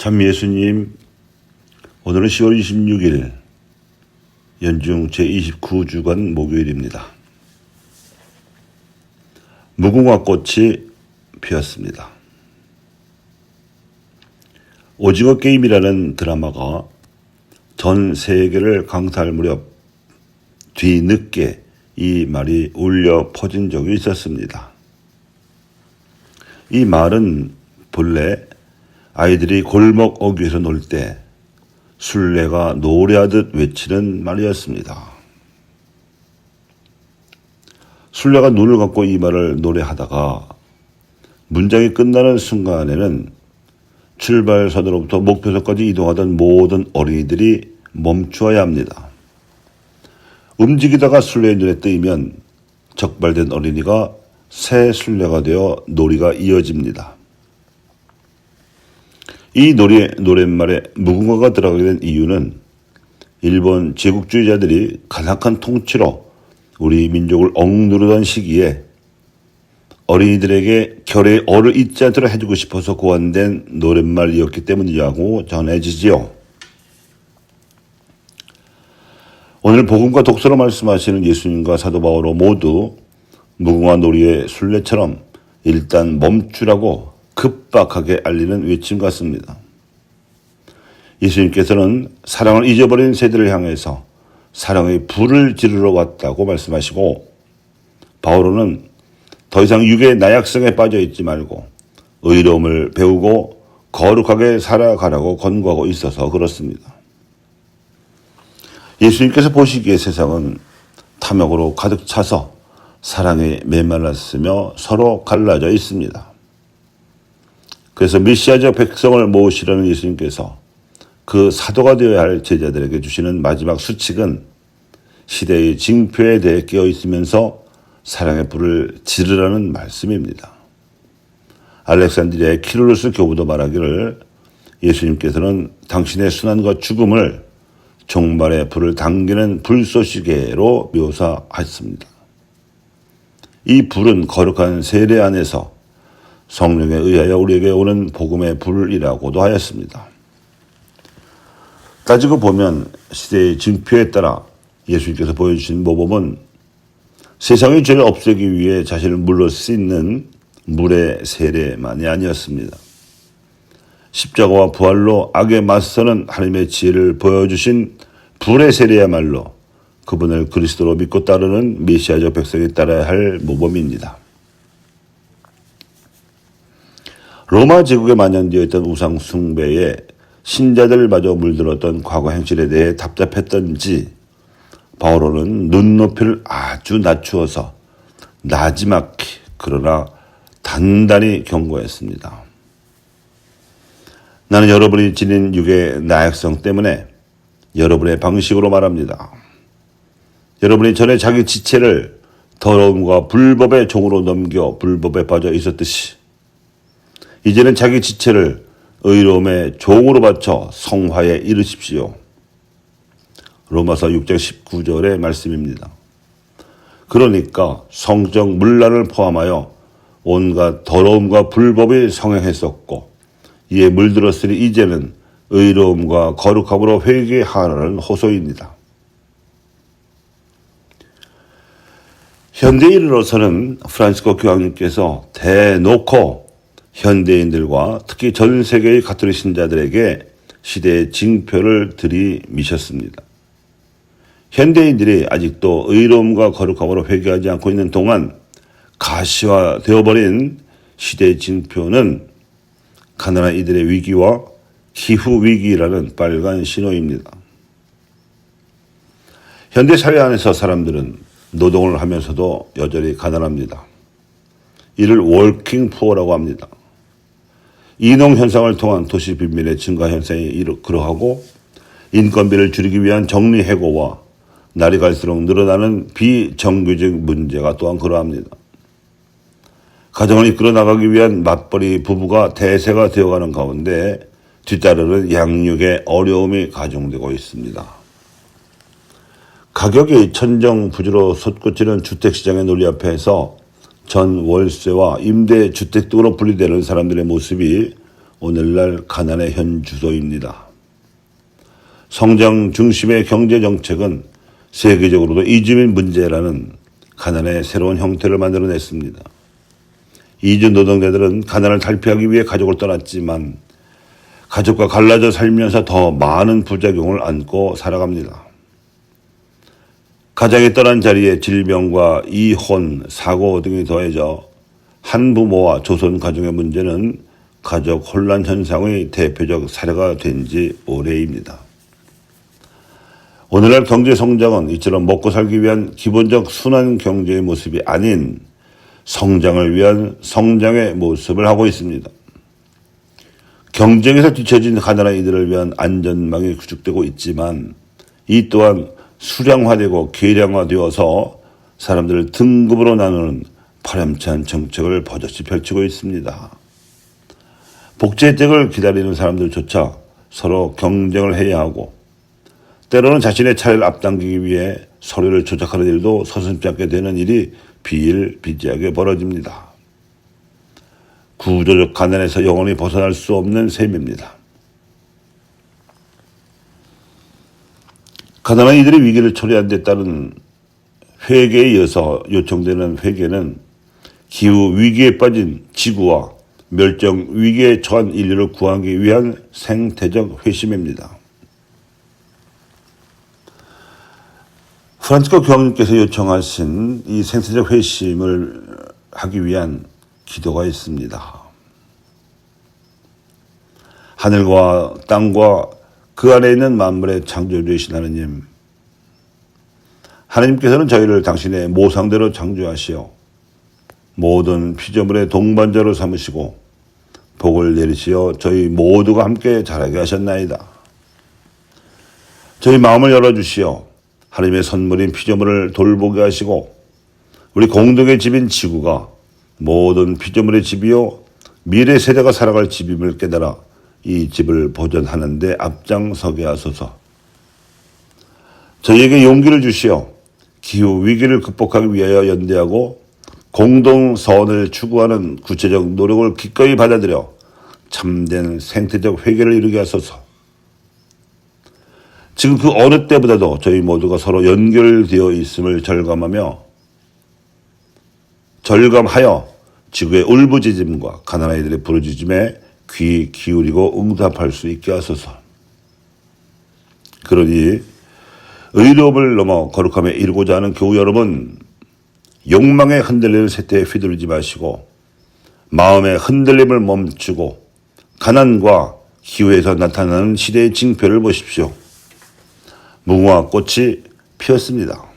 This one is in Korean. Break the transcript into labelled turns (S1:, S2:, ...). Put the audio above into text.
S1: 참 예수님, 오늘은 10월 26일 연중 제29주간 목요일입니다. 무궁화 꽃이 피었습니다. 오징어 게임이라는 드라마가 전 세계를 강타할 무렵 뒤늦게 이 말이 울려 퍼진 적이 있었습니다. 이 말은 본래 아이들이 골목 어귀에서 놀 때 술래가 노래하듯 외치는 말이었습니다. 술래가 눈을 감고 이 말을 노래하다가 문장이 끝나는 순간에는 출발선으로부터 목표선까지 이동하던 모든 어린이들이 멈추어야 합니다. 움직이다가 술래의 눈에 뜨이면 적발된 어린이가 새 술래가 되어 놀이가 이어집니다. 이 노랫말에 무궁화가 들어가게 된 이유는 일본 제국주의자들이 가닥한 통치로 우리 민족을 억누르던 시기에 어린이들에게 결의 어를 잊지 않도록 해주고 싶어서 고안된 노랫말이었기 때문이라고 전해지지요. 오늘 복음과 독서로 말씀하시는 예수님과 사도 바오로 모두 무궁화 놀이의 술래처럼 일단 멈추라고 급박하게 알리는 외침 같습니다. 예수님께서는 사랑을 잊어버린 세대를 향해서 사랑의 불을 지르러 왔다고 말씀하시고, 바오로는 더 이상 육의 나약성에 빠져 있지 말고 의로움을 배우고 거룩하게 살아가라고 권고하고 있어서 그렇습니다. 예수님께서 보시기에 세상은 탐욕으로 가득 차서 사랑에 메말랐으며 서로 갈라져 있습니다. 그래서 메시아적 백성을 모으시려는 예수님께서 그 사도가 되어야 할 제자들에게 주시는 마지막 수칙은 시대의 징표에 대해 깨어있으면서 사랑의 불을 지르라는 말씀입니다. 알렉산드리아의 키르로스 교부도 말하기를 예수님께서는 당신의 순환과 죽음을 종말의 불을 당기는 불쏘시개로 묘사했습니다. 이 불은 거룩한 세례 안에서 성령에 의하여 우리에게 오는 복음의 불이라고도 하였습니다. 따지고 보면 시대의 징표에 따라 예수님께서 보여주신 모범은 세상의 죄를 없애기 위해 자신을 물러 씻는 물의 세례만이 아니었습니다. 십자가와 부활로 악에 맞서는 하나님의 지혜를 보여주신 불의 세례야말로 그분을 그리스도로 믿고 따르는 메시아적 백성이 따라야 할 모범입니다. 로마 제국에 만연되어 있던 우상 숭배에 신자들마저 물들었던 과거 행실에 대해 답답했던지 바오로는 눈높이를 아주 낮추어서 나지막히 그러나 단단히 경고했습니다. 나는 여러분이 지닌 육의 나약성 때문에 여러분의 방식으로 말합니다. 여러분이 전에 자기 지체를 더러움과 불법의 종으로 넘겨 불법에 빠져 있었듯이 이제는 자기 지체를 의로움의 종으로 바쳐 성화에 이르십시오. 로마서 6장 19절의 말씀입니다. 그러니까 성적 문란을 포함하여 온갖 더러움과 불법이 성행했었고 이에 물들었으니 이제는 의로움과 거룩함으로 회개하라는 호소입니다. 현대인으로서는 프란시스코 교황님께서 대놓고 현대인들과 특히 전 세계의 가톨릭 신자들에게 시대의 징표를 들이미셨습니다. 현대인들이 아직도 의로움과 거룩함으로 회개하지 않고 있는 동안 가시화되어버린 시대의 징표는 가난한 이들의 위기와 기후위기라는 빨간 신호입니다. 현대사회 안에서 사람들은 노동을 하면서도 여전히 가난합니다. 이를 월킹 푸어라고 합니다. 이농 현상을 통한 도시 빈민의 증가 현상이 그러하고 인건비를 줄이기 위한 정리해고와 날이 갈수록 늘어나는 비정규직 문제가 또한 그러합니다. 가정을 이끌어 나가기 위한 맞벌이 부부가 대세가 되어가는 가운데 뒤따르는 양육의 어려움이 가중되고 있습니다. 가격이 천정부지로 솟구치는 주택시장의 논리 앞에서 전 월세와 임대주택 등으로 분리되는 사람들의 모습이 오늘날 가난의 현 주소입니다. 성장 중심의 경제 정책은 세계적으로도 이주민 문제라는 가난의 새로운 형태를 만들어냈습니다. 이주 노동자들은 가난을 탈피하기 위해 가족을 떠났지만 가족과 갈라져 살면서 더 많은 부작용을 안고 살아갑니다. 가장이 떠난 자리에 질병과 이혼, 사고 등이 더해져 한 부모와 조선 가정의 문제는 가족 혼란 현상의 대표적 사례가 된 지 오래입니다. 오늘날 경제 성장은 이처럼 먹고 살기 위한 기본적 순환 경제의 모습이 아닌 성장을 위한 성장의 모습을 하고 있습니다. 경쟁에서 뒤처진 가난한 이들을 위한 안전망이 구축되고 있지만 이 또한 수량화되고 계량화되어서 사람들을 등급으로 나누는 파렴치한 정책을 버젓이 펼치고 있습니다. 복지 혜택을 기다리는 사람들조차 서로 경쟁을 해야 하고 때로는 자신의 차례를 앞당기기 위해 서류를 조작하는 일도 서슴지 않게 되는 일이 비일비재하게 벌어집니다. 구조적 가난에서 영원히 벗어날 수 없는 셈입니다. 가난한 이들의 위기를 처리하는 데 따른 회계에 이어서 요청되는 회계는 기후 위기에 빠진 지구와 멸종 위기에 처한 인류를 구하기 위한 생태적 회심입니다. 프란치스코 교황님께서 요청하신 이 생태적 회심을 하기 위한 기도가 있습니다. 하늘과 땅과 그 안에 있는 만물의 창조주이신 하느님, 하느님께서는 저희를 당신의 모상대로 창조하시어 모든 피조물의 동반자로 삼으시고 복을 내리시어 저희 모두가 함께 자라게 하셨나이다. 저희 마음을 열어주시어 하나님의 선물인 피조물을 돌보게 하시고 우리 공동의 집인 지구가 모든 피조물의 집이요 미래 세대가 살아갈 집임을 깨달아 이 집을 보존하는 데 앞장서게 하소서. 저희에게 용기를 주시어 기후 위기를 극복하기 위하여 연대하고 공동선을 추구하는 구체적 노력을 기꺼이 받아들여 참된 생태적 회개를 이루게 하소서. 지금 그 어느 때보다도 저희 모두가 서로 연결되어 있음을 절감하여 지구의 울부짖음과 가난한 이들의 부르짖음에 귀 기울이고 응답할 수 있게 하소서. 그러니 의로움을 넘어 거룩함에 이르고자 하는 교우 여러분, 욕망에 흔들리는 세태에 휘둘리지 마시고 마음의 흔들림을 멈추고 가난과 기후에서 나타나는 시대의 징표를 보십시오. 무궁화 꽃이 피었습니다.